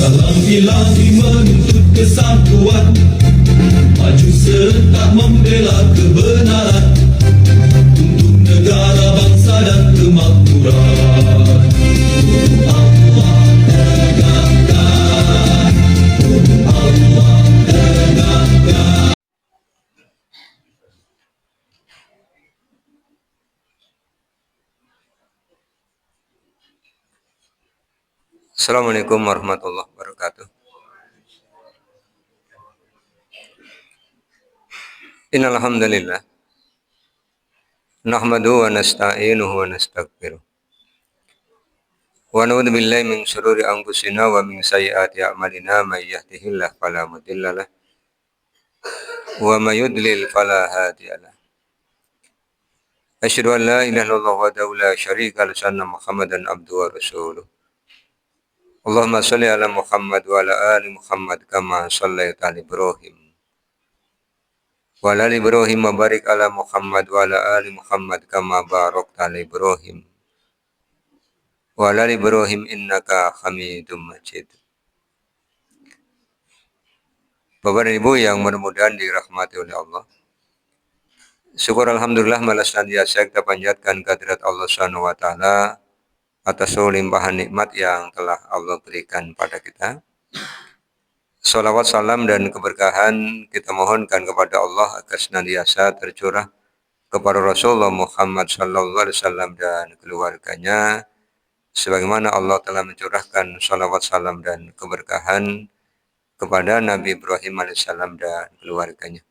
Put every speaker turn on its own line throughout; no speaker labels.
Dalam ilahi menuntut kesatuan, maju serta membela kebenaran untuk negara, bangsa dan kemakmuran. Untuk Allah tegakkan, untuk Allah tegakkan.
Assalamualaikum warahmatullahi wabarakatuh. Innal hamdalillah nahmaduhu wa nasta'inuhu wa nastaghfiruh. Wa na'udzu billahi min syururi anfusina wa min sayyiati a'malina may yahdihillahu fala mudhillalah wa may yudlil fala hadiyalah. Asyhadu an la ilaha illallah wahdahu la syarika lahu wa anna Muhammadan abduhu wa rasuluh. Allahumma shalli ala Muhammad wa ala ali Muhammad kama shallaita ala Ibrahim wa ala ali Ibrahim wa barik ala Muhammad wa ala ali Muhammad kama barakta ala Ibrahim wa ala ali Ibrahim innaka Hamidum Majid. Bapak dan Ibu yang mudah-mudahan dirahmati oleh Allah. Syukur alhamdulillah malah senantiasa kita panjatkan kehadirat Allah Subhanahu wa taala atas limpahan nikmat yang telah Allah berikan pada kita. Salawat, salam, dan keberkahan kita mohonkan kepada Allah agar senantiasa tercurah kepada Rasulullah Muhammad SAW dan keluarganya, sebagaimana Allah telah mencurahkan salawat, salam, dan keberkahan kepada Nabi Ibrahim AS dan keluarganya.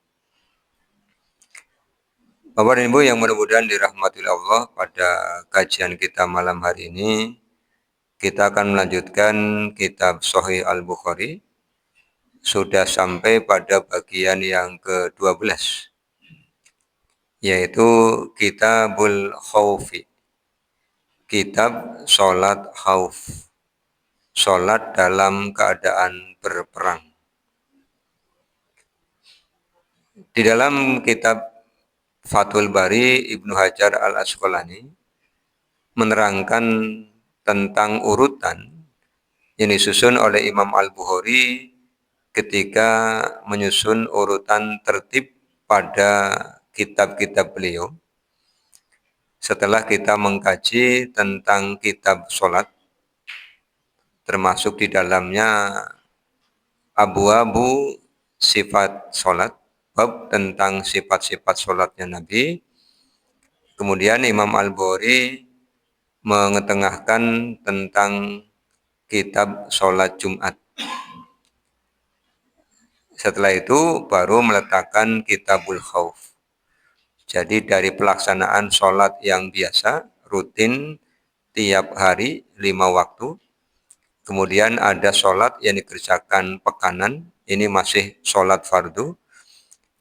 Bapak dan Ibu yang mudah-mudahan dirahmati Allah, pada kajian kita malam hari ini kita akan melanjutkan kitab Sahih Al-Bukhari. Sudah sampai pada bagian yang ke-12, yaitu Kitabul Khaufi, kitab sholat khauf, sholat dalam keadaan berperang. Di dalam kitab Fathul Bari, Ibnu Hajar Al-Asqalani menerangkan tentang urutan yang disusun oleh Imam Al-Bukhari ketika menyusun urutan tertib pada kitab-kitab beliau. Setelah kita mengkaji tentang kitab sholat, termasuk di dalamnya abu-abu sifat sholat, bab tentang sifat-sifat sholatnya Nabi. Kemudian Imam Al-Bukhari mengetengahkan tentang kitab sholat Jumat. Setelah itu baru meletakkan Kitabul Khauf. Jadi dari pelaksanaan sholat yang biasa, rutin tiap hari 5 waktu. Kemudian ada sholat yang dikerjakan pekanan, ini masih sholat fardu.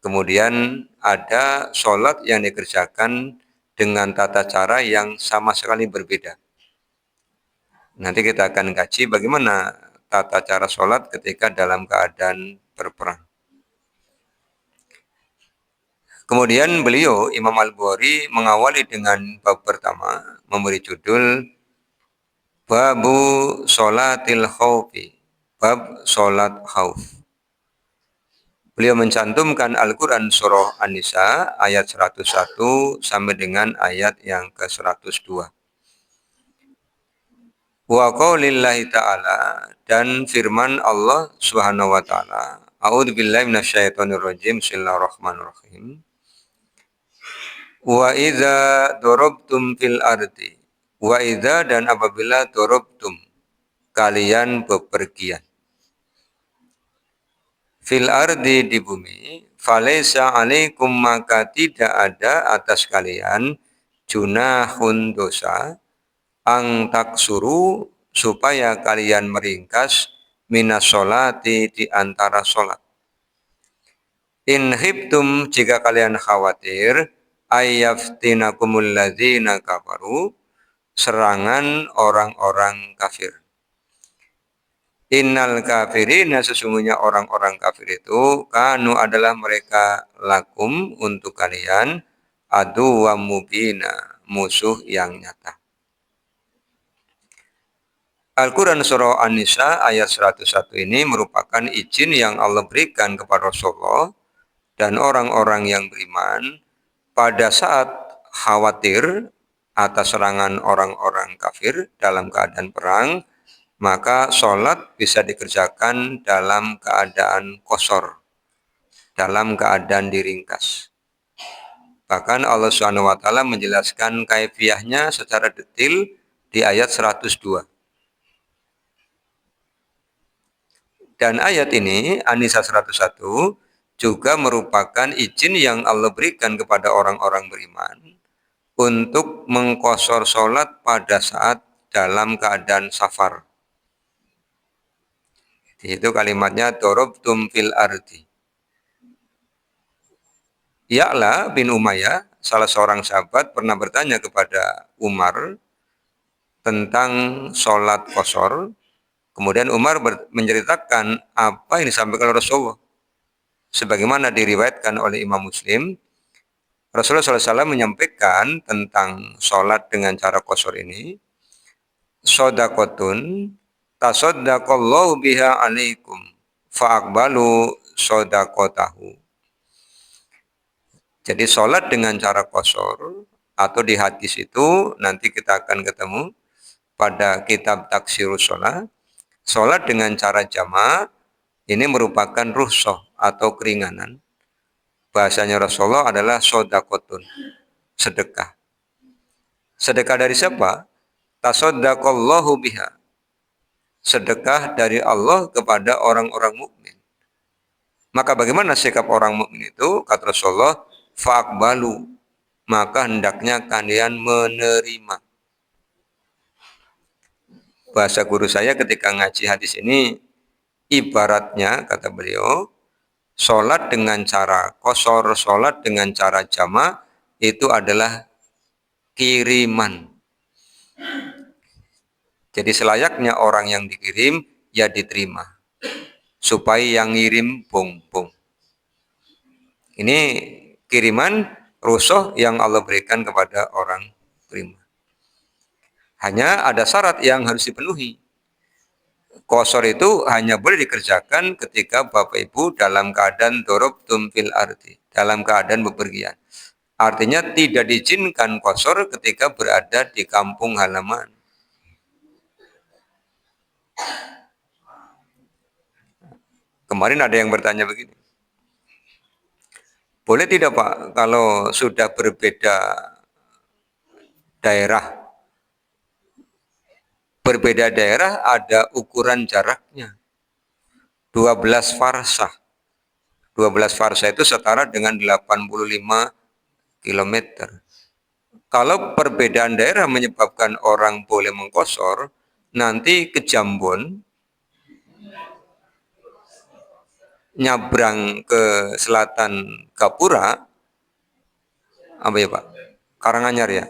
Kemudian ada sholat yang dikerjakan dengan tata cara yang sama sekali berbeda. Nanti kita akan kaji bagaimana tata cara sholat ketika dalam keadaan berperang. Kemudian beliau, Imam Al-Bukhari, mengawali dengan bab pertama, memberi judul Babu Sholatil Khaufi, bab sholat khauf. Beliau mencantumkan Al-Quran surah An-Nisa ayat 101 sampai dengan ayat yang ke-102. Wa qaulillahi ta'ala, dan firman Allah Subhanahu wa ta'ala. A'udzubillahi minasyaitonirrajim. Bismillahirrahmanirrahim. Wa idza darabtum fil ardi. Wa idza, dan apabila darabtum, kalian bepergian. Fil ardi, di bumi, falaisa alaikum, maka tidak ada atas kalian junahun, dosa, ang taksuru, supaya kalian meringkas, minas sholati, di antara sholat. In khiftum, jika kalian khawatir, ayyaftinakumul ladzina kafaru, serangan orang-orang kafir. Innal kafirina sesungguhnya orang-orang kafir itu kanu adalah mereka lakum untuk kalian adu wa mubina musuh yang nyata. Al-Quran Surah An-Nisa ayat 101 ini merupakan izin yang Allah berikan kepada Rasulullah dan orang-orang yang beriman pada saat khawatir atas serangan orang-orang kafir dalam keadaan perang, maka sholat bisa dikerjakan dalam keadaan kosor, dalam keadaan diringkas. Bahkan Allah SWT menjelaskan kaifiahnya secara detail di ayat 102. Dan ayat ini, An-Nisa 101, juga merupakan izin yang Allah berikan kepada orang-orang beriman untuk mengkosor sholat pada saat dalam keadaan safar. Itu kalimatnya dorobtum fil ardi. Ya'la bin Umayyah, salah seorang sahabat, pernah bertanya kepada Umar tentang sholat kosor. Kemudian Umar menceritakan apa yang disampaikan oleh Rasulullah. Sebagaimana diriwayatkan oleh Imam Muslim, Rasulullah SAW menyampaikan tentang sholat dengan cara kosor ini, sodakotun tasodakallahu biha alaikum fa'akbalu sodakotahu. Jadi sholat dengan cara kosor atau di hadis itu nanti kita akan ketemu pada kitab Taksirus Sholat. Sholat dengan cara jamaah ini merupakan rukhsah atau keringanan. Bahasanya Rasulullah adalah sodakotun, sedekah. Sedekah dari siapa? Tasodakallahu biha. Sedekah dari Allah kepada orang-orang mukmin. Maka bagaimana sikap orang mukmin itu? Kata Rasulullah, fa'akbalu. Maka hendaknya kalian menerima. Bahasa guru saya ketika ngaji hadis ini, ibaratnya, kata beliau, sholat dengan cara kosor, sholat dengan cara jama, itu adalah kiriman. Jadi selayaknya orang yang dikirim, ya diterima. Supaya yang ngirim bong-bong. Ini kiriman rusuh yang Allah berikan kepada orang beriman. Hanya ada syarat yang harus dipenuhi. Kosor itu hanya boleh dikerjakan ketika Bapak Ibu dalam keadaan dorobtum fil ardi, dalam keadaan bepergian. Artinya tidak diizinkan kosor ketika berada di kampung halaman. Kemarin ada yang bertanya begini, boleh tidak Pak kalau sudah berbeda daerah, ada ukuran jaraknya 12 farsah. 12 farsah itu setara dengan 85 km. Kalau perbedaan daerah menyebabkan orang boleh mengkosor, nanti ke Jambon, nyabrang ke selatan Gapura, apa ya Pak? Karanganyar ya?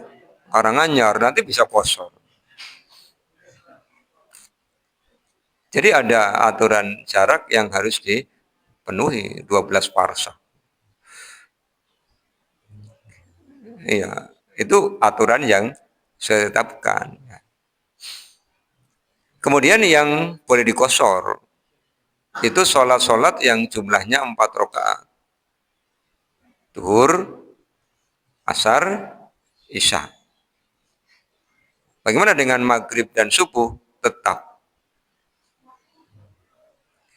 Karanganyar nanti bisa kosor. Jadi ada aturan jarak yang harus dipenuhi, 12 parsah. Iya, itu aturan yang saya tetapkan. Kemudian yang boleh dikosor, itu sholat-sholat yang jumlahnya 4 rakaat. Duhur, asar, isya. Bagaimana dengan maghrib dan subuh? Tetap.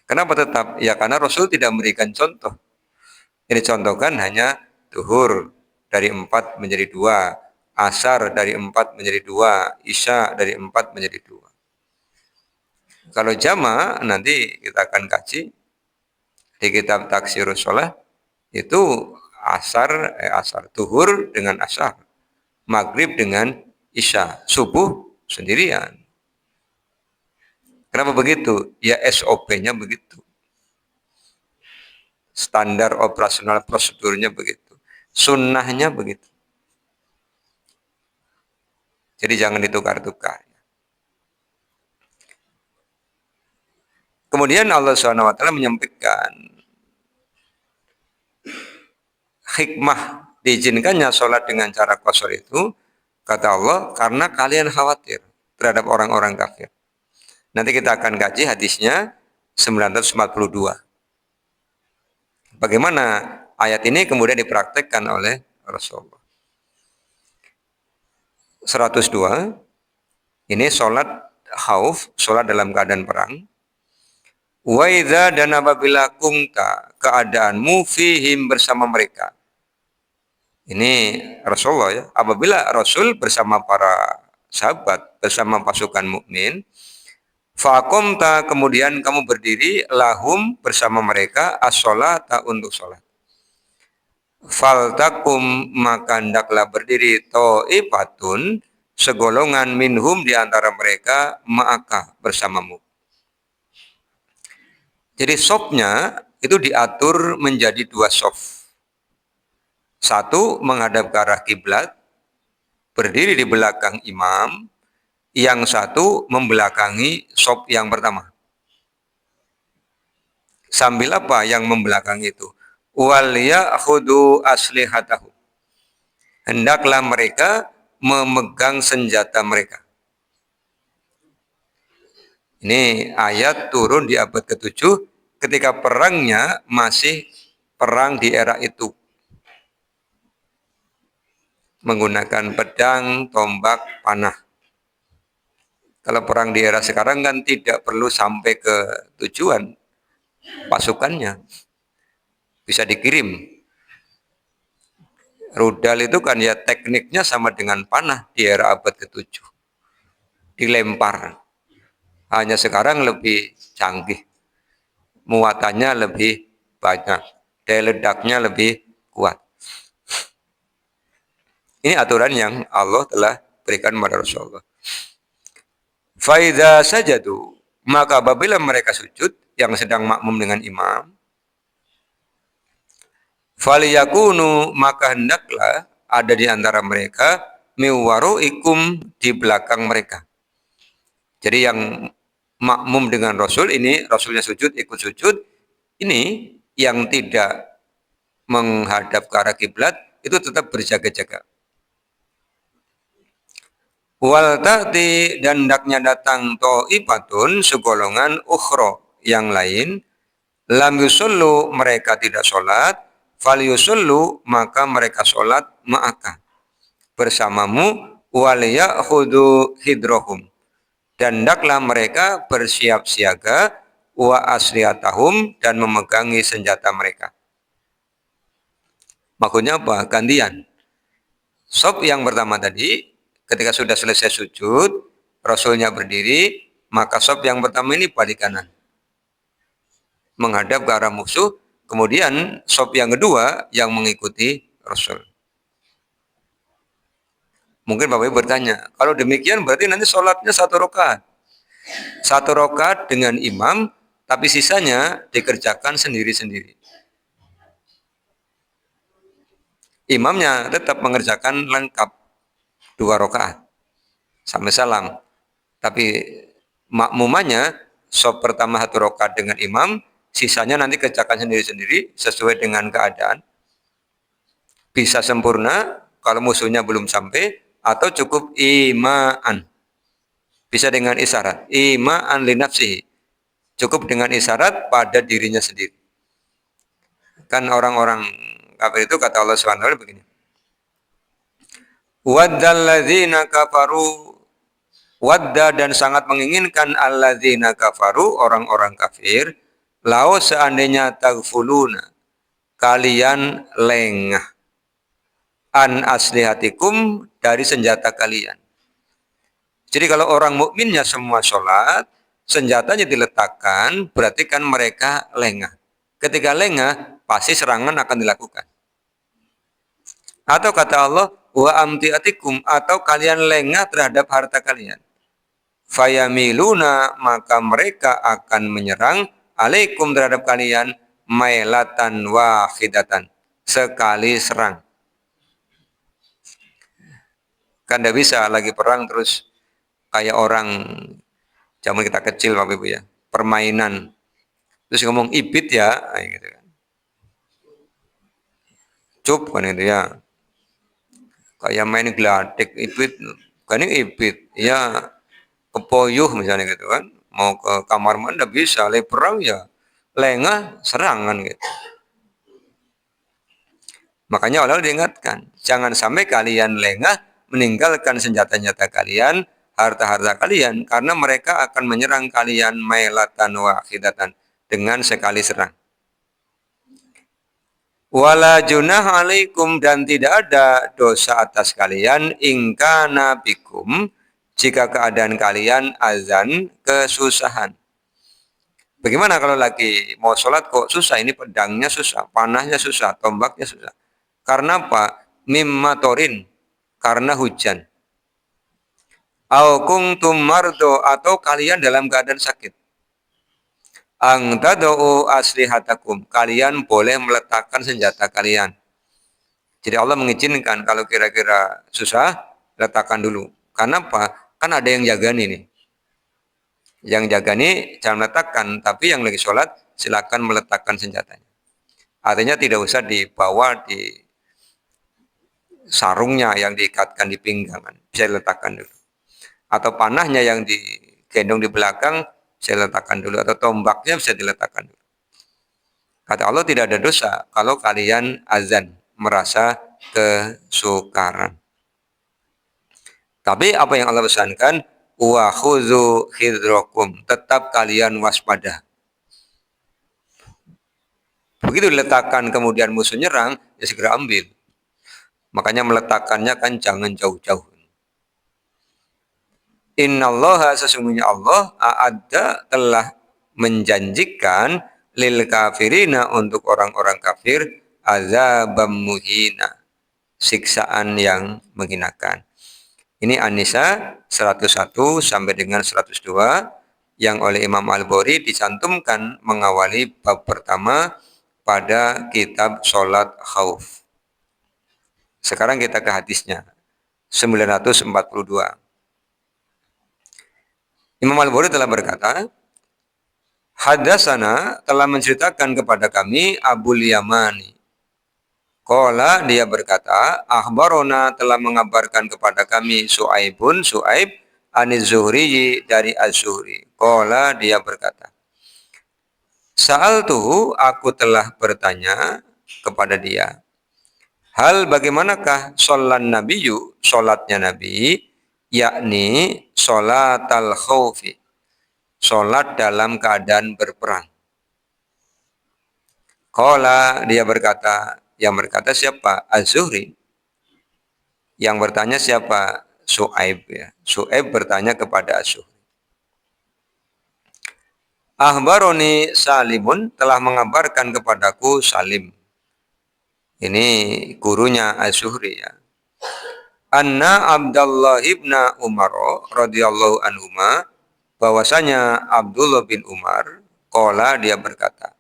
Kenapa tetap? Ya karena Rasul tidak memberikan contoh. Ini contohkan hanya duhur dari 4 menjadi 2, asar dari 4 menjadi 2, isya dari 4 menjadi 2. Kalau jama nanti kita akan kaji di kitab Taksirus Sholat itu asar duhur dengan asar, maghrib dengan isya, subuh sendirian. Kenapa begitu? Ya SOP-nya begitu. Standar operasional prosedurnya begitu. Sunnahnya begitu. Jadi jangan ditukar-tukar. Kemudian Allah SWT menyampaikan hikmah diizinkannya sholat dengan cara qasar itu, kata Allah, karena kalian khawatir terhadap orang-orang kafir. Nanti kita akan kaji hadisnya 942. Bagaimana ayat ini kemudian dipraktekkan oleh Rasulullah. 102, ini sholat khauf, sholat dalam keadaan perang. Wa idza, dan apabila kungta, keadaanmu fihim, bersama mereka. Ini Rasulullah ya. Apabila Rasul bersama para sahabat, bersama pasukan mukmin, faqamta, kemudian kamu berdiri, lahum, bersama mereka, as-sholata, untuk sholat. Faltakum, maka hendaklah berdiri, ta'ifatun, segolongan, minhum, di antara mereka, ma'aka, bersamamu. Jadi sofnya itu diatur menjadi 2 sof. Satu menghadap ke arah kiblat, berdiri di belakang imam. Yang satu membelakangi sof yang pertama. Sambil apa yang membelakangi itu? Wal ya'khudhu aslihatahu. Hendaklah mereka memegang senjata mereka. Ini ayat turun di abad ke-7 ketika perangnya masih perang di era itu. Menggunakan pedang, tombak, panah. Kalau perang di era sekarang kan tidak perlu sampai ke tujuan pasukannya. Bisa dikirim. Rudal itu kan ya tekniknya sama dengan panah di era abad ke-7. Dilempar. Hanya sekarang lebih canggih. Muatannya lebih banyak. Daya ledaknya lebih kuat. Ini aturan yang Allah telah berikan kepada Rasulullah. Faidha sajadu, maka apabila mereka sujud, yang sedang makmum dengan imam, faliyakunu, maka hendaklah ada di antara mereka, miwaru'ikum, di belakang mereka. Jadi yang makmum dengan Rasul ini, Rasulnya sujud, ikut sujud, ini yang tidak menghadap ke arah kiblat, itu tetap berjaga-jaga. Wal ta'ti, dan hendaknya datang ta'ifatun, segolongan ukhro, yang lain, lam yusallu, mereka tidak sholat, fal yusallu, maka mereka sholat ma'aka, bersamamu, wal ya'khudhu hidrohum, dan hendaklah mereka bersiap siaga, wa asliyatahum, dan memegangi senjata mereka. Maksudnya apa? Gantian. Sof yang pertama tadi, ketika sudah selesai sujud, Rasulnya berdiri, maka sof yang pertama ini balik kanan, menghadap ke arah musuh. Kemudian sof yang kedua yang mengikuti Rasul. Mungkin Bapak Ibu bertanya, kalau demikian berarti nanti sholatnya 1 rakaat. 1 rakaat dengan imam, tapi sisanya dikerjakan sendiri-sendiri. Imamnya tetap mengerjakan lengkap 2 rakaat sampai salam. Tapi makmumannya sof pertama 1 rakaat dengan imam, sisanya nanti kerjakan sendiri-sendiri sesuai dengan keadaan. Bisa sempurna kalau musuhnya belum sampai, atau cukup ima'an. Bisa dengan isyarat. Ima'an li nafsihi. Cukup dengan isyarat pada dirinya sendiri. Kan orang-orang kafir itu kata Allah SWT begini. Waddalladzina kafaru, wadda, dan sangat menginginkan alladzina kafaru, orang-orang kafir, lau seandainya taghfuluna, kalian lengah, an aslihatikum, dari senjata kalian. Jadi kalau orang mukminnya semua sholat, senjatanya diletakkan, berarti kan mereka lengah. Ketika lengah, pasti serangan akan dilakukan. Atau kata Allah, wa amtiatikum, atau kalian lengah terhadap harta kalian. Fayamiluna, maka mereka akan menyerang, alaikum, terhadap kalian, mailatan wahidatan, sekali serang. Kan tidak bisa lagi perang terus kayak orang zaman kita kecil Bapak Ibu ya, permainan Terus ngomong ibit ya, gitu kan. Cup kan itu ya. Kayak main geladik ibit, kan ini ibit. Ya kepoyuh misalnya gitu kan. Mau ke kamar mandi bisa, le perang ya. Lengah serangan gitu. Makanya Allah diingatkan, jangan sampai kalian lengah meninggalkan senjata-senjata kalian, harta-harta kalian, karena mereka akan menyerang kalian mailatan wahidatan dengan sekali serang. Wala junah alaikum dan tidak ada dosa atas kalian ingka nabikum jika keadaan kalian azan kesusahan. Bagaimana kalau lagi mau sholat kok susah, ini pedangnya susah, panahnya susah, tombaknya susah. Karena apa? Mimmatorin, karena hujan. Au kuntum mardo atau kalian dalam keadaan sakit. Ang tadau aslihatakum, kalian boleh meletakkan senjata kalian. Jadi Allah mengizinkan kalau kira-kira susah, letakkan dulu. Karena apa? Kan ada yang jaga nih. Yang jaga nih jangan letakkan, tapi yang lagi sholat silakan meletakkan senjatanya. Artinya tidak usah dibawa di sarungnya yang diikatkan di pinggangan, bisa diletakkan dulu. Atau panahnya yang digendong di belakang, bisa diletakkan dulu. Atau tombaknya bisa diletakkan dulu. Kata Allah tidak ada dosa kalau kalian azan, merasa kesukaran. Tapi apa yang Allah pesankan? Wa khudzu hidrakum, tetap kalian waspada. Begitu diletakkan kemudian musuh nyerang, ya segera ambil. Makanya meletakkannya kan jangan jauh-jauh. Innallaha sesungguhnya Allah a'adda telah menjanjikan lil kafirina untuk orang-orang kafir azabam muhina, siksaan yang menghinakan. Ini An-Nisa 101 sampai dengan 102 yang oleh Imam Al-Bukhari dicantumkan mengawali bab pertama pada kitab Salat Khauf. Sekarang kita ke hadisnya 942. Imam Al-Bukhari telah berkata, Hadasana telah menceritakan kepada kami Abul Yamani. Qala dia berkata, akhbarona telah mengabarkan kepada kami Su'aibun Su'aib aniz Zuhri dari Az-Zuhri. Qala dia berkata, Sa'altuhu aku telah bertanya kepada dia. Hal bagaimanakah sholat Nabiyu, sholatnya Nabi, yakni sholat al-khawfi, sholat dalam keadaan berperang. Qala dia berkata, yang berkata siapa? Az-Zuhri. Yang bertanya siapa? Su'aib ya. Su'aib bertanya kepada Az-Zuhri. Ahbaroni Salimun telah mengabarkan kepadaku Salim. Ini gurunya Az-Zuhri ya. Anna Abdullah ibn Umar radhiyallahu anhuma, bahwasanya Abdullah bin Umar qala dia berkata,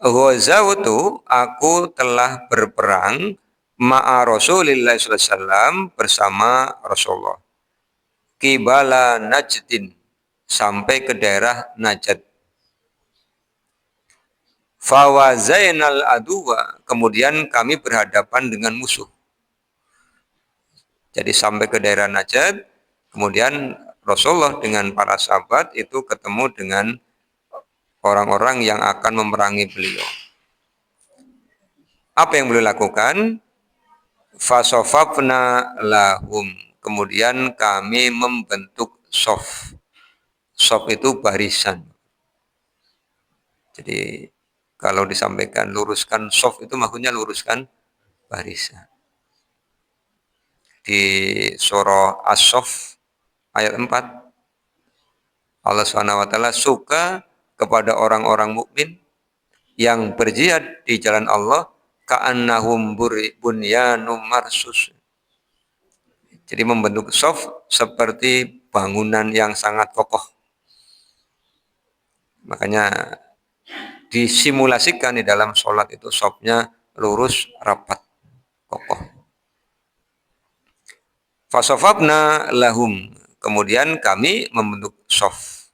Ghazawtu aku telah berperang ma'a Rasulillah sallallahu alaihi wasallam bersama Rasulullah. Kibala Najdin sampai ke daerah Najd. Fawazainal aduwa, kemudian kami berhadapan dengan musuh. Jadi sampai ke daerah Najd, kemudian Rasulullah dengan para sahabat itu ketemu dengan orang-orang yang akan memerangi beliau. Apa yang beliau lakukan? Fasofafna lahum. Kemudian kami membentuk sof. Sof itu barisan. Jadi kalau disampaikan luruskan sof itu maksudnya luruskan barisan. Di surah As-Sof ayat 4 Allah SWT suka kepada orang-orang mukmin yang berjihad di jalan Allah ka'annahum bunyanum marsus. Jadi membentuk sof seperti bangunan yang sangat kokoh. Makanya disimulasikan di dalam sholat itu sofnya lurus, rapat, kokoh. Fasofabna lahum. Kemudian kami membentuk sof.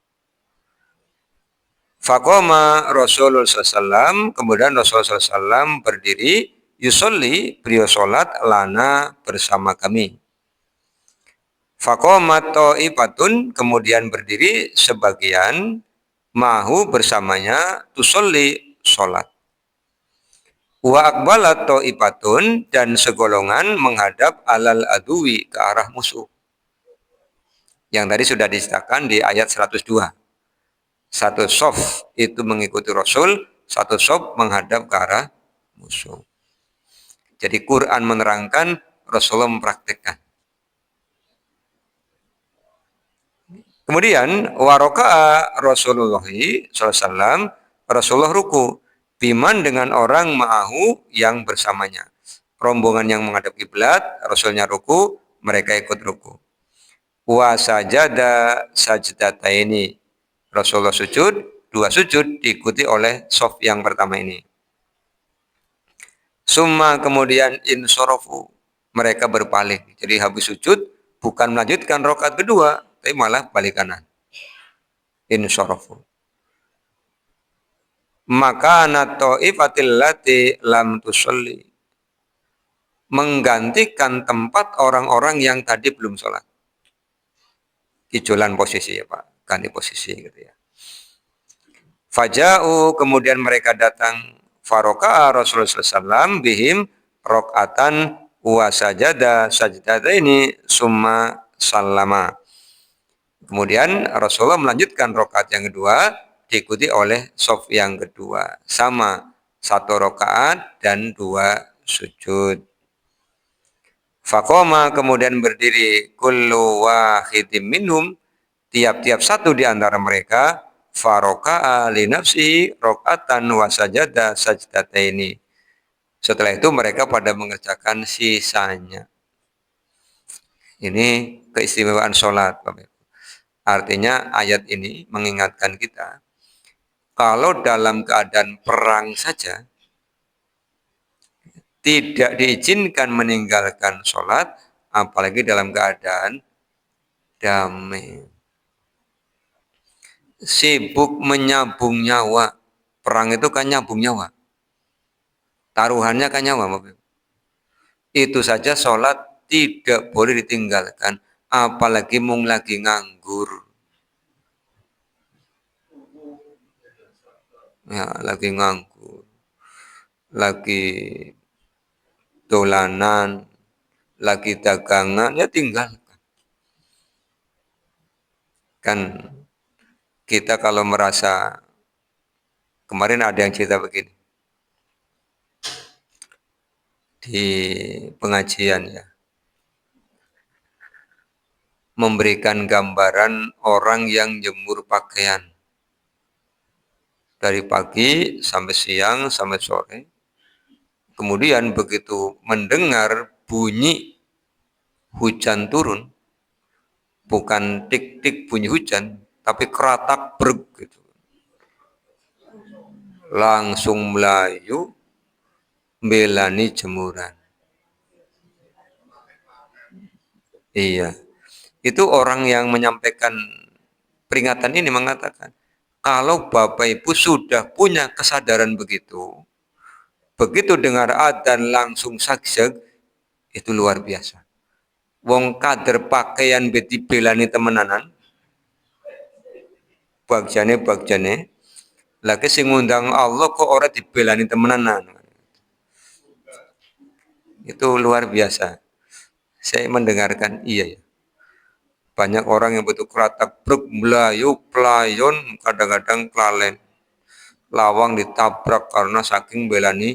Faqama Rasulullah SAW, kemudian Rasulullah SAW berdiri, yusolli, beliau sholat, lana bersama kami. Faqamat ta'ifatun, kemudian berdiri sebagian, mahu bersamanya, tusolli, sholat. Wa akbalat ta'ifatun, dan segolongan menghadap alal aduwi, ke arah musuh. Yang tadi sudah diceritakan di ayat 102. Satu sof itu mengikuti Rasul, satu sof menghadap ke arah musuh. Jadi Quran menerangkan, Rasulullah mempraktikkan. Kemudian waroka'a Rasulullah SAW, Rasulullah ruku, biman dengan orang ma'ahu yang bersamanya. Rombongan yang menghadap kiblat, Rasulnya ruku, mereka ikut ruku. Wa sajada sajdataini, Rasulullah sujud, 2 sujud diikuti oleh sof yang pertama ini. Summa kemudian insorofu, mereka berpaling. Jadi habis sujud bukan melanjutkan rakaat kedua, tapi malah balik kanan. Insorofu. Maka ta'ifatil lati lam tusolli, menggantikan tempat orang-orang yang tadi belum sholat. Kijolan posisi ya Pak, ganti posisi gitu ya. Faja'u, kemudian mereka datang, faroka'a Rasulullah SAW bihim rok'atan wa sajada ini summa sallama. Kemudian Rasulullah melanjutkan rokaat yang kedua, diikuti oleh sof yang kedua. Sama, 1 rokaat dan 2 sujud. Faqoma, kemudian berdiri, kullu wahidim minhum, tiap-tiap satu di antara mereka, faroka'a li nafsi rok'atan wa sajada sajdataini. Setelah itu mereka pada mengerjakan sisanya. Ini keistimewaan sholat. Artinya ayat ini mengingatkan kita, kalau dalam keadaan perang saja, tidak diizinkan meninggalkan sholat, apalagi dalam keadaan damai. Sibuk menyabung nyawa. Perang itu kan nyabung nyawa. Taruhannya kan nyawa. Itu saja sholat tidak boleh ditinggalkan. Apalagi mung lagi nganggur. Ya, lagi nganggur. Lagi dolanan. Lagi dagangan. Ya tinggalkan. Kan kita kalau merasa, kemarin ada yang cerita begini, di pengajian ya, memberikan gambaran orang yang jemur pakaian dari pagi sampai siang sampai sore, kemudian begitu mendengar bunyi hujan turun, bukan tik-tik bunyi hujan, tapi keratak brek gitu, langsung melayu belani jemuran. Iya, itu orang yang menyampaikan peringatan ini mengatakan, kalau Bapak Ibu sudah punya kesadaran begitu, begitu dengar adzan langsung saksek, itu luar biasa. Wong kader pakaian beti belani temenanan, bagjane, lagi sing ngundang Allah kok ora dibelani temenanan. Itu luar biasa. Saya mendengarkan, iya ya. Banyak orang yang betul keratak bruk, melayu, pelayon, kadang-kadang kelalen. Lawang ditabrak karena saking belani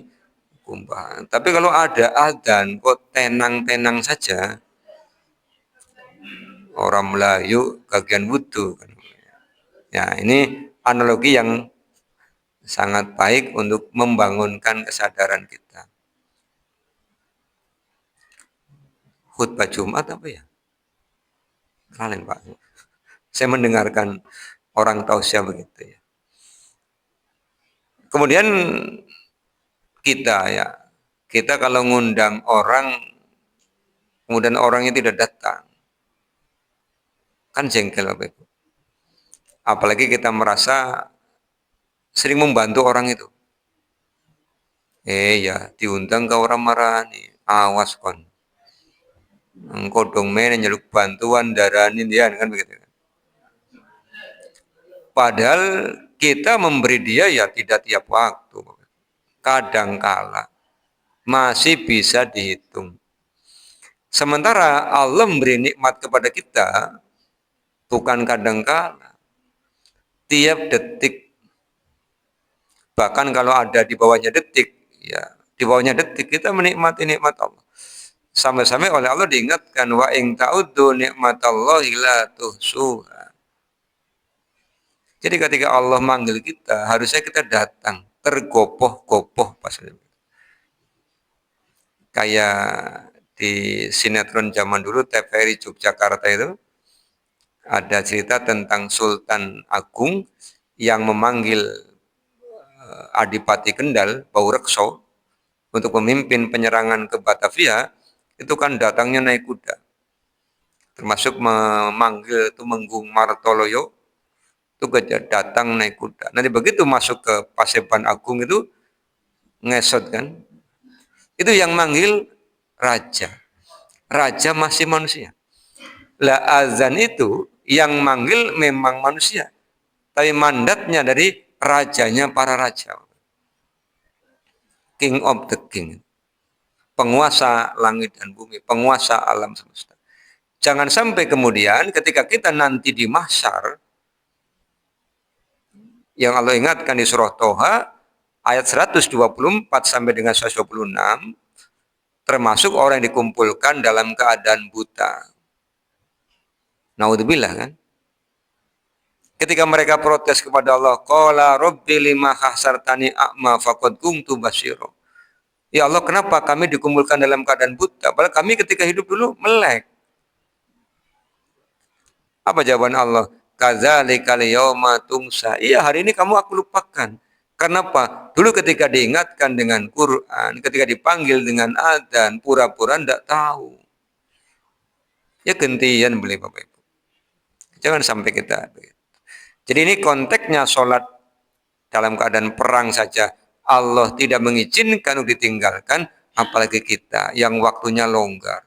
kumpahan. Tapi kalau ada adzan kok tenang-tenang saja, orang Melayu kagian wudhu. Ya, ini analogi yang sangat baik untuk membangunkan kesadaran kita. Khutbah Jumat apa ya? Kalian Pak. Saya mendengarkan orang tausiah begitu ya. Kemudian kita kalau ngundang orang, kemudian orangnya tidak datang, kan jengkel Bapak Ibu. Apalagi kita merasa sering membantu orang itu. Ya, diundang ke orang marani, awas kon. Engkau dong nyeluk bantuan daranin dia kan begitu. Padahal kita memberi dia ya tidak tiap waktu. Kadang kala masih bisa dihitung. Sementara Allah memberi nikmat kepada kita bukan kadang kala, tiap detik. Bahkan kalau ada di bawahnya detik, ya di bawahnya detik kita menikmati nikmat Allah. Sampai-sampai oleh Allah diingatkan wa in ta'uddu nikmatallahi la tuhsuha. Jadi ketika Allah manggil kita, harusnya kita datang, tergopoh-gopoh pas kayak di sinetron zaman dulu TVRI Yogyakarta itu ada cerita tentang Sultan Agung yang memanggil Adipati Kendal, Baurekso, untuk memimpin penyerangan ke Batavia, itu kan datangnya naik kuda. Termasuk memanggil Tumenggung Martoloyo, itu datang naik kuda. Nanti begitu masuk ke Paseban Agung itu ngesot kan. Itu yang manggil raja. Raja masih manusia. Lah azan itu yang manggil memang manusia. Tapi mandatnya dari rajanya para raja. King of the king. Penguasa langit dan bumi, penguasa alam semesta. Jangan sampai kemudian ketika kita nanti di mahsyar, yang Allah ingatkan di surah Toha ayat 124 sampai dengan 126, termasuk orang yang dikumpulkan dalam keadaan buta. Naudzubillah kan? Ketika mereka protes kepada Allah, qala rabbi lima hasartani a'ma faqad kuntu basira. Ya Allah, kenapa kami dikumpulkan dalam keadaan buta? Padahal kami ketika hidup dulu melek. Apa jawaban Allah? Kadzalika yauma tungsa. Iya, hari ini kamu aku lupakan. Kenapa? Dulu ketika diingatkan dengan Quran, ketika dipanggil dengan adzan, pura-pura tidak tahu. Ya gantian beli Bapak Ibu. Jangan sampai kita. Jadi ini konteksnya sholat dalam keadaan perang saja. Allah tidak mengizinkan untuk ditinggalkan, apalagi kita yang waktunya longgar.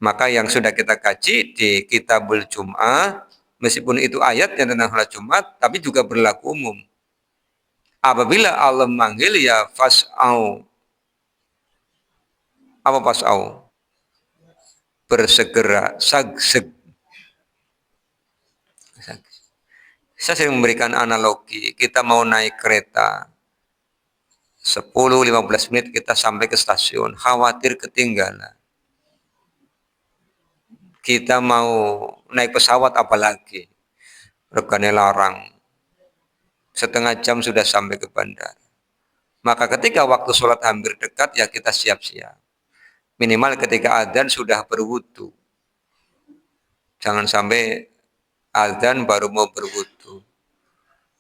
Maka yang sudah kita kaji di Kitabul Jum'ah, meskipun itu ayatnya tentang sholat Jumat, tapi juga berlaku umum. Apabila Allah manggil ya fas'au. Apa fas'au? Bersegera, sagseg. Saya sering memberikan analogi, kita mau naik kereta 10-15 menit kita sampai ke stasiun, khawatir ketinggalan. Kita mau naik pesawat apalagi, regane larang, setengah jam sudah sampai ke bandara. Maka ketika waktu sholat hampir dekat, ya kita siap-siap. Minimal ketika adzan sudah berwudu. Jangan sampai adzan baru mau berwudu.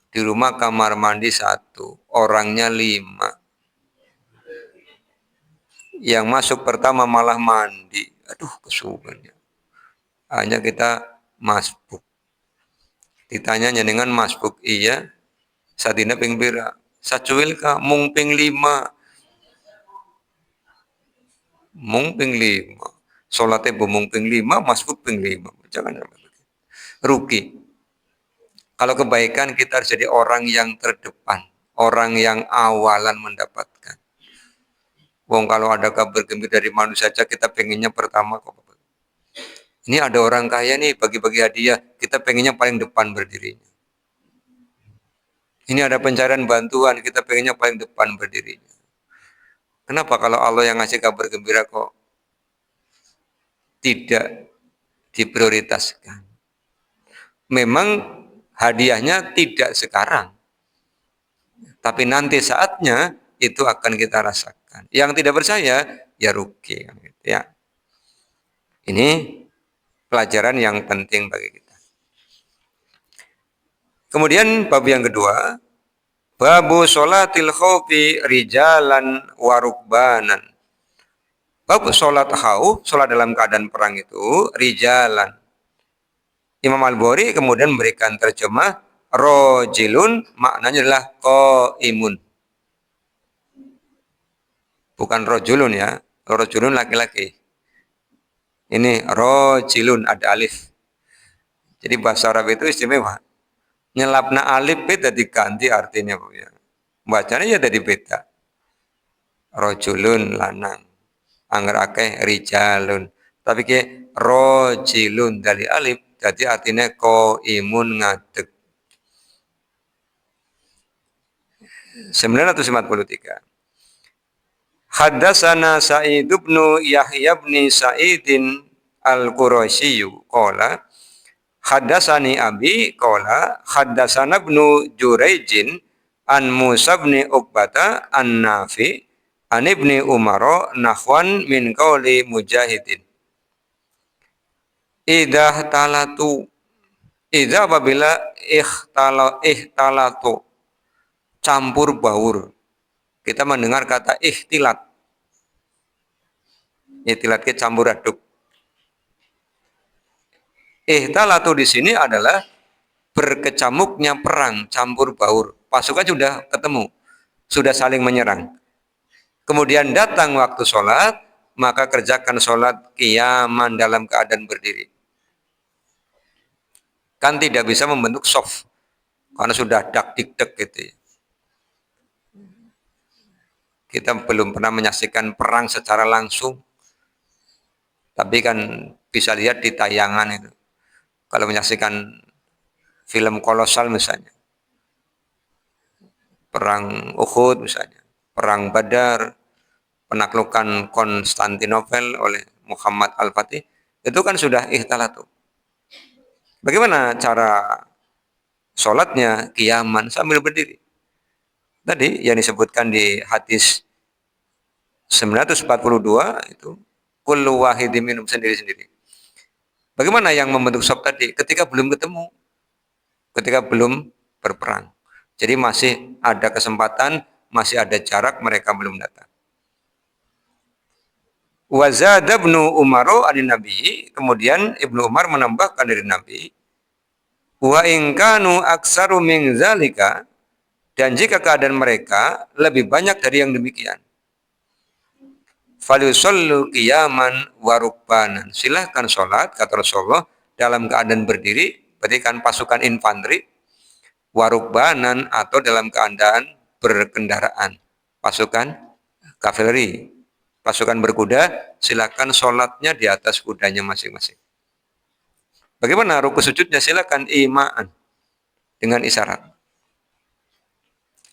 Di rumah kamar mandi 1, orangnya 5. Yang masuk pertama malah mandi. Aduh, kesubannya. Hanya kita masbuk. Ditanyanya dengan masbuk, iya. Sadina ping pira. Sacuil ka mung ping 5. Mung ping 5. Salatnya mung ping 5, masbuk ping 5. Jangan rugi. Kalau kebaikan kita harus jadi orang yang terdepan, orang yang awalan mendapatkan. Wong kalau ada kabar gembira dari manusia saja kita pengennya pertama kok. Ini ada orang kaya nih bagi-bagi hadiah, kita pengennya paling depan berdirinya. Ini ada pencarian bantuan, kita pengennya paling depan berdirinya. Kenapa kalau Allah yang ngasih kabar gembira kok tidak diprioritaskan? Memang hadiahnya tidak sekarang, tapi nanti saatnya itu akan kita rasakan. Yang tidak percaya, ya rugi. Ya. Ini pelajaran yang penting bagi kita. Kemudian bab yang kedua, babu sholatil khawfi rijalan warukbanan. Bab sholat khauf, sholat dalam keadaan perang itu rijalan. Imam Al-Bukhari kemudian memberikan terjemah rojilun maknanya adalah qaimun. Bukan rojulun ya. Rojulun laki-laki. Ini rojilun ada alif. Jadi bahasa Arab itu istimewa. Nyelapna alif beda diganti artinya. Bacanya ya jadi beda. Rojulun lanang. Angger akeh rijalun. Tapi ke rojilun dari alif jadi artinya qaimun ngadeg. 943. Haddatsana Sa'id bin Yahya bin Sa'idin Al-Quraisy qala haddatsani abi qala haddatsana ibnu Juraijin an Musa bin Uqbata an Nafi an ibni Umar nahwan min qauli Mujahidin idah talatu idza apabila ihtalatu campur baur. Kita mendengar kata ikhtilat. Ikhtilat ke campur aduk. Ihtalatu di sini adalah berkecamuknya perang, campur baur. Pasukan sudah ketemu, sudah saling menyerang. Kemudian datang waktu sholat, maka kerjakan sholat qiyaman dalam keadaan berdiri. Kan tidak bisa membentuk soft, karena sudah dak dik dek gitu. Kita belum pernah menyaksikan perang secara langsung. Tapi kan bisa lihat di tayangan itu. Kalau menyaksikan film kolosal misalnya. Perang Uhud misalnya. Perang Badar. Penaklukan Konstantinopel oleh Muhammad Al-Fatih. Itu kan sudah ihtalatu. Bagaimana cara sholatnya? Qiyaman sambil berdiri. Tadi yang disebutkan di hadis 942 itu kullu wahidin minum sendiri-sendiri. Bagaimana yang membentuk sop tadi? Ketika belum ketemu, ketika belum berperang. Jadi masih ada kesempatan, masih ada jarak, mereka belum datang. Wa zada ibnu Umar an Nabi, kemudian Ibnu Umar menambahkan dari Nabi, wa in kanu aksaru min zalika, dan jika keadaan mereka lebih banyak dari yang demikian. Falyusallu qiyaman wa rukbanan. Silahkan sholat, kata Rasulullah, dalam keadaan berdiri, berarti kan pasukan infanteri, wa rukbanan atau dalam keadaan berkendaraan, pasukan kavaleri, pasukan berkuda, silakan sholatnya di atas kudanya masing-masing. Bagaimana ruku sujudnya? Silakan imaan dengan isyarat.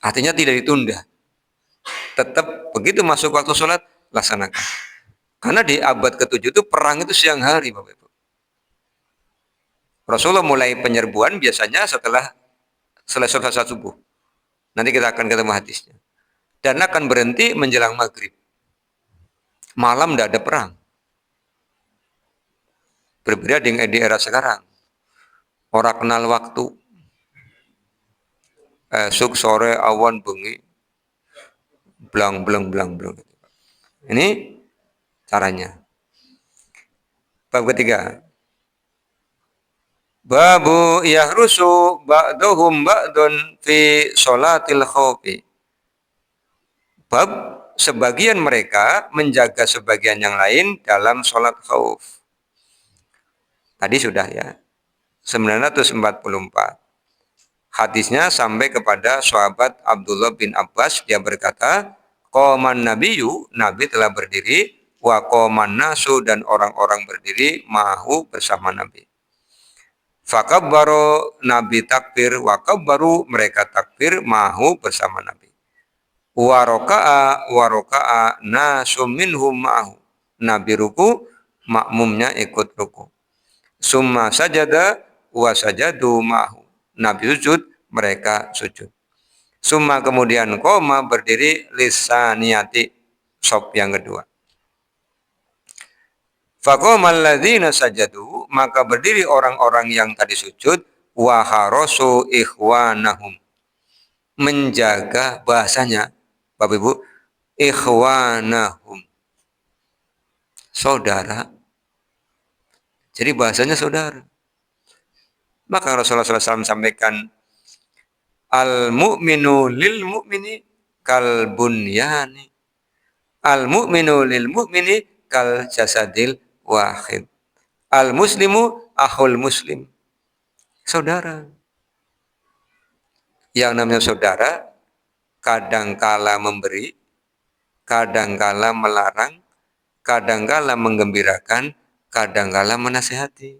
Artinya tidak ditunda. Tetap begitu masuk waktu sholat, laksanakan. Karena di abad ke-7 itu perang itu siang hari, Bapak Ibu. Rasulullah mulai penyerbuan biasanya setelah selesai sholat subuh. Nanti kita akan ketemu hadisnya. Dan akan berhenti menjelang maghrib. Malam tidak ada perang. Berbeda dengan di era sekarang. Orang kenal waktu. Esok sore awan bengi. Blang. Ini caranya. Bab ketiga. Babu yahrusu ba'duhum ba'dun fi sholatil khawfi. Bab sebagian mereka menjaga sebagian yang lain dalam sholat khauf. Tadi sudah ya. 944. Hadisnya sampai kepada sahabat Abdullah bin Abbas, dia berkata, qaman nabiyyu, Nabi telah berdiri, wa qaman nasu, dan orang-orang berdiri mahu bersama Nabi. Fakabbaru, Nabi takbir, wa kabbaru, mereka takbir mahu bersama Nabi. Wa raka'a nasu minhum ma'ahu. Nabi ruku, makmumnya ikut ruku. Summa sajada wa sajadu ma'ahu. Nabi sujud, mereka sujud. Summa kemudian koma berdiri lisaniyati, sop yang kedua. Faqomal ladzina sajadu, maka berdiri orang-orang yang tadi sujud, wa harasu ikhwanahum, menjaga, bahasanya Bapak Ibu, ikhwanahum, saudara. Jadi bahasanya saudara. Maka Rasulullah SAW sampaikan Al mu'minu lil mu'mini kal bunyani. Al mu'minu lil mu'mini kal jasadil wahid. Al muslimu akhul muslim. Saudara. Yang namanya saudara kadangkala memberi, kadangkala melarang, kadangkala menggembirakan, kadangkala menasihati.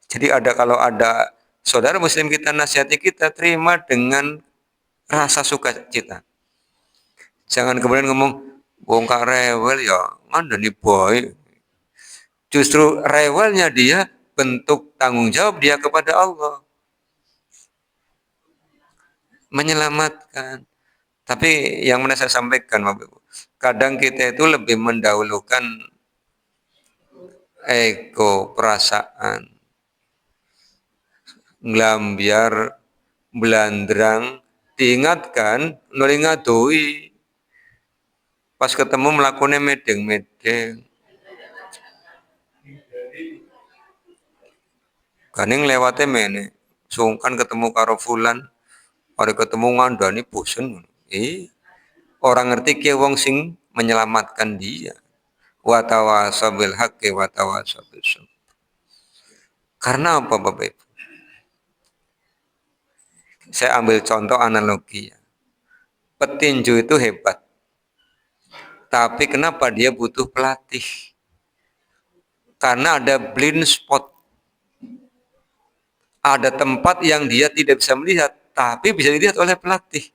Jadi kalau ada saudara muslim kita nasihati, kita terima dengan rasa sukacita. Jangan kemudian ngomong, bongkar rewel ya, ngandani boy. Justru rewelnya dia bentuk tanggung jawab dia kepada Allah. Menyelamatkan. Tapi yang mana saya sampaikan, Bapak Ibu, kadang kita itu lebih mendahulukan ego, perasaan, nglambiar, belandrang, diingatkan, nulingadoi. Pas ketemu melakukannya medeng-medeng. Kaning lewatnya mene, sungkan ketemu karo fulan, hari ketemu ngandani bosen. Orang ngerti ki wong sing menyelamatkan dia. Wa tawasabil haqqi wa tawasabil sabr. Karena apa Bapak Ibu? Saya ambil contoh analogi ya. Petinju itu hebat. Tapi kenapa dia butuh pelatih? Karena ada blind spot. Ada tempat yang dia tidak bisa melihat, tapi bisa dilihat oleh pelatih.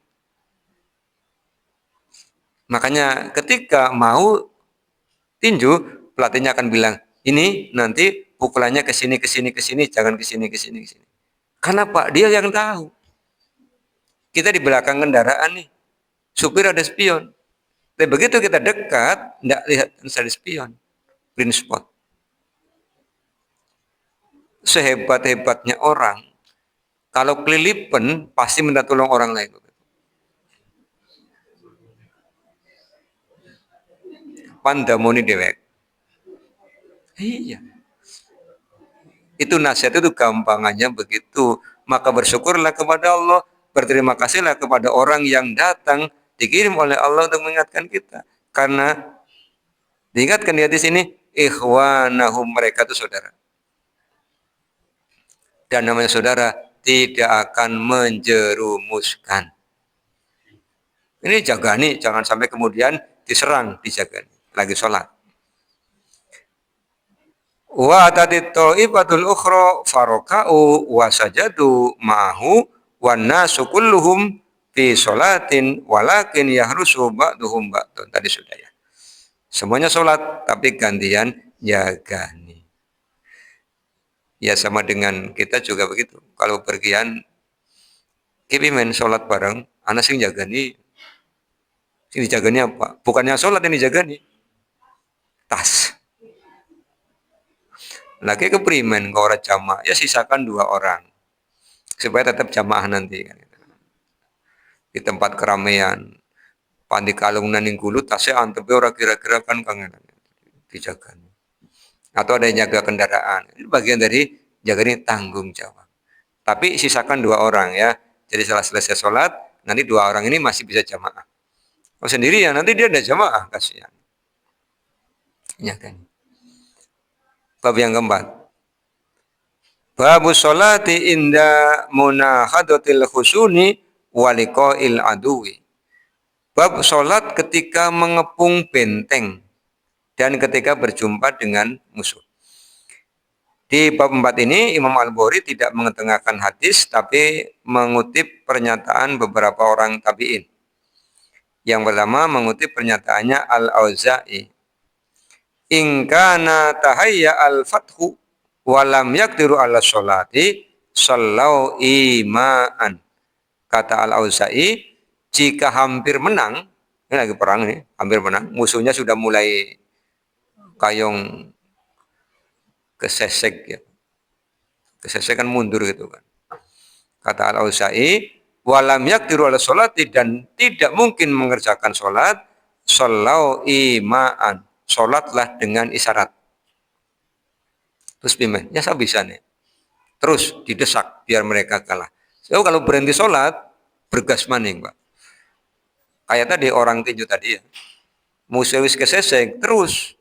Makanya ketika mau tinju, pelatihnya akan bilang, ini nanti pukulannya ke sini, jangan ke sini. Kenapa? Dia yang tahu. Kita di belakang kendaraan nih, supir ada spion. Tapi begitu kita dekat, tidak lihat ada spion, blind spot. Sehebat-hebatnya orang, kalau kelilipan pasti minta tolong orang lain. Pandamoni dewek. Iya. Itu nasihat itu gampangannya begitu. Maka bersyukurlah kepada Allah, berterima kasihlah kepada orang yang datang dikirim oleh Allah untuk mengingatkan kita. Karena diingatkan di hadis ini, ikhwanahum, mereka itu saudara. Dan namanya saudara tidak akan menjerumuskan. Ini jagani, jangan sampai kemudian diserang, dijagani. Lagi sholat. Wa tadit ta'ifatul ukhra faroka'u wa sajadu ma'ahu wan nasu kulluhum fi sholatin walakin yahrusu ba'duhum ba'dun. Tadi sudah ya. Semuanya sholat tapi gantian jagani. Ya sama dengan kita juga begitu. Kalau pergian kipimen sholat bareng, anak sing jagani. Sing dijagani apa? Bukannya sholat yang dijagani. Tas. Lagi keprimen ke orang jamaah, ya sisakan 2 orang. Supaya tetap jamaah nanti. Di tempat keramaian. Pandi kalungan ning kulo tasnya antepe ora kira-kira kan kangen. Dijaga. Atau ada yang jaga kendaraan. Ini bagian dari jaga ini tanggung jawab. Tapi sisakan 2 orang ya. Jadi setelah selesai sholat, nanti 2 orang ini masih bisa jamaah. Kalau sendiri ya nanti dia ada jamaah, kasihan. Ya kan. Bab yang keempat. Babu sholati inda munahadatil khusuni waliqa'il aduwi. Bab sholat ketika mengepung benteng dan ketika berjumpa dengan musuh. Di bab 4 ini Imam Al-Bukhari tidak mengetengahkan hadis tapi mengutip pernyataan beberapa orang tabi'in. Yang pertama mengutip pernyataannya Al-Auza'i. In kana tahayya al-fathu walam yakdiru ala sholati sallau imaan. Kata Al-Auza'i, jika hampir menang, ini lagi perang nih, hampir menang, musuhnya sudah mulai kayong kesesek ya. Kesesek kan mundur gitu kan. Kata Al-Auza'i, walam yakdiru ala sholati, dan tidak mungkin mengerjakan sholat, sallau imaan. Sholatlah dengan isyarat. Terus bimeh, ya saya bisa nih. Terus didesak biar mereka kalah. So, kalau berhenti sholat, bergas maning, Pak. Kayak tadi orang tinju tadi ya. Musuh wis kesesek terus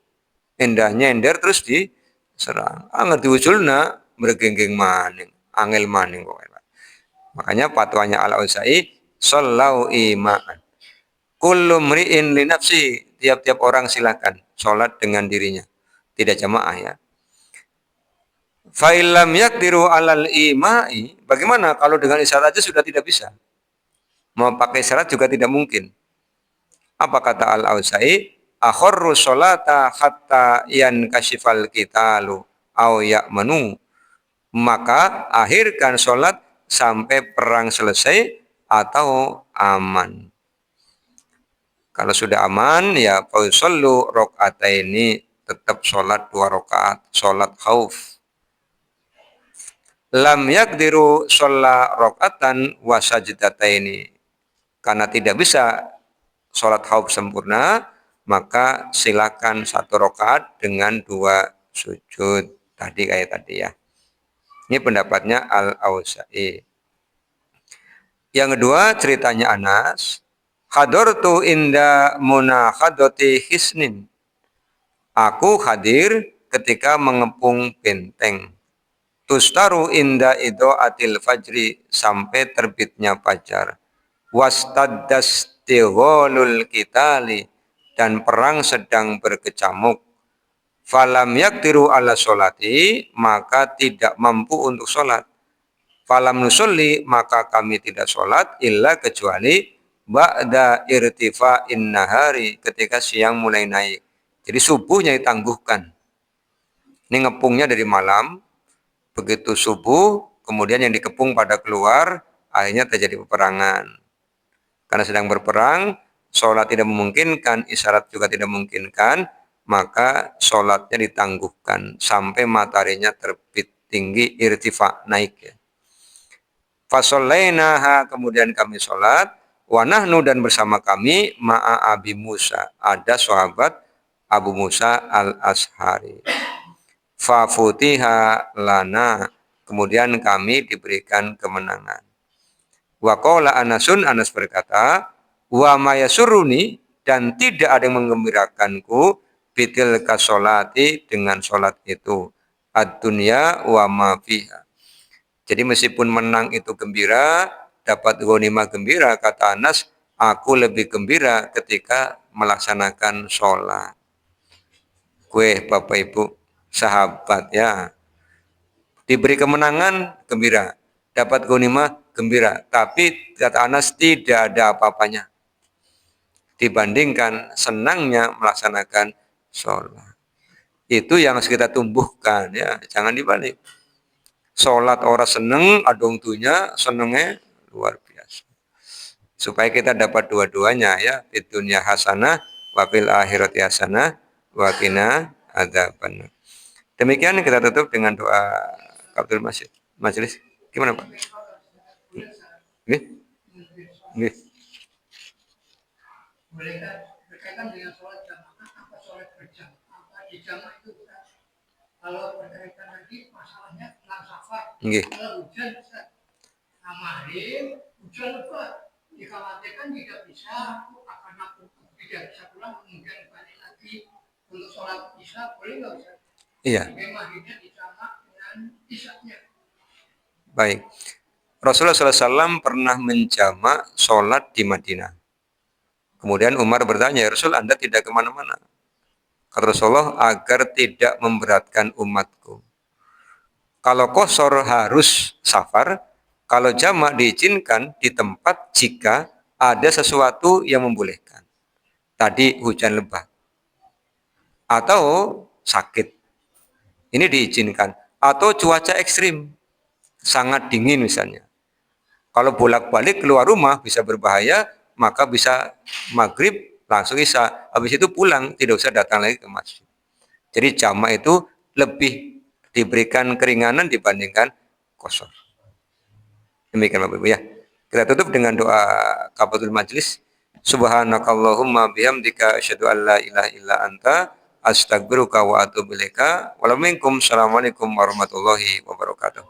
endah nyender terus diserang. Angger diusulna bergenggeng maning, angel maning pokoknya. Makanya fatwanya Al-Auza'i sallau imaan. Kullu mri'in li nafsi, tiap-tiap orang silakan salat dengan dirinya. Tidak jamaah ya. Fa illam yaqdiru 'alal ima'i, bagaimana kalau dengan isyarat aja sudah tidak bisa? Mau pakai syarat juga tidak mungkin. Apa kata Al-Auza'i? Akhorru sholata hatta yankashifal qitalu au ya'manu. Maka akhirkan sholat sampai perang selesai atau aman. Kalau sudah aman ya fausallu rakaataini, tetap sholat 2 rakaat, sholat khauf. Lam yaqdiru sholla rakaatan wa sajdataini. Karena tidak bisa sholat khauf sempurna, maka silakan 1 rakaat dengan 2 sujud. Tadi kayak tadi ya. Ini pendapatnya Al-Auza'i. Yang kedua ceritanya Anas. Hadartu inda munakhadati hisnin. Aku hadir ketika mengepung benteng. Tustaru inda idoatil fajri, sampai terbitnya fajar. Wastaddas tigholul kitali, dan perang sedang berkecamuk. Falam yaktiru ala sholati, maka tidak mampu untuk sholat. Falam nusolli, maka kami tidak sholat illa kecuali ba'da irtifa'in nahari, ketika siang mulai naik. Jadi subuhnya ditangguhkan. Ini ngepungnya dari malam, begitu subuh, kemudian yang dikepung pada keluar, akhirnya terjadi peperangan. Karena sedang berperang, sholat tidak memungkinkan, isyarat juga tidak memungkinkan, maka sholatnya ditangguhkan sampai mataharinya terbit tinggi, irtifa, naik ya. Fasollainaha, kemudian kami sholat, wa nahnu, dan bersama kami, ma'a Abi Musa, ada sahabat Abu Musa al-Ash'ari. Fafutiha lana, kemudian kami diberikan kemenangan. Wa qala Anasun, Anas berkata, wa mayasuruni, dan tidak ada yang menggembirakanku, bitil kasolati, dengan sholat itu, ad-dunya wa ma fiha. Jadi meskipun menang itu gembira, dapat ghanimah gembira, kata Anas, aku lebih gembira ketika melaksanakan sholat. Kue Bapak Ibu, sahabat ya, diberi kemenangan gembira, dapat ghanimah gembira, tapi kata Anas tidak ada apa-apanya dibandingkan senangnya melaksanakan sholat. Itu yang harus kita tumbuhkan ya, jangan dibalik. Sholat orang seneng, adong tunya senengnya luar biasa. Supaya kita dapat dua-duanya ya, di dunia hasanah, wa fil akhirati hasanah, wa qina adzabannar. Demikian kita tutup dengan doa kafatul majelis. Gimana Pak? Nggih? Nggih.
Berkaitan dengan sholat jamaah, apa sholat berjamaah, di jamaah itu kalau berkaitan lagi masalahnya tentang safar, kalau hujan bisa amarin, hujan lebat, dikhawatirkan tidak bisa, karena tidak bisa pulang, kemudian balik lagi untuk sholat isya, boleh nggak bisa?
Iya.
Memahaminya dijamak dengan isyanya.
Baik. Rasulullah SAW pernah menjamak sholat di Madinah. Kemudian Umar bertanya, Rasul, Anda tidak kemana-mana. Kata Rasulullah, agar tidak memberatkan umatku. Kalau qashar harus safar, kalau jamak diizinkan di tempat jika ada sesuatu yang membolehkan. Tadi hujan lebat. Atau sakit. Ini diizinkan. Atau cuaca ekstrim. Sangat dingin misalnya. Kalau bolak-balik keluar rumah bisa berbahaya, maka bisa maghrib langsung isya. Habis itu pulang, tidak usah datang lagi ke masjid. Jadi jamak itu lebih diberikan keringanan dibandingkan qashar. Demikian Bapak Ibu ya. Kita tutup dengan doa kafatul majlis. Subhanakallahumma bihamdika asyhadu an la ilaha illa anta astaghfiruka wa atubu ilaika. Assalamualaikum warahmatullahi wabarakatuh.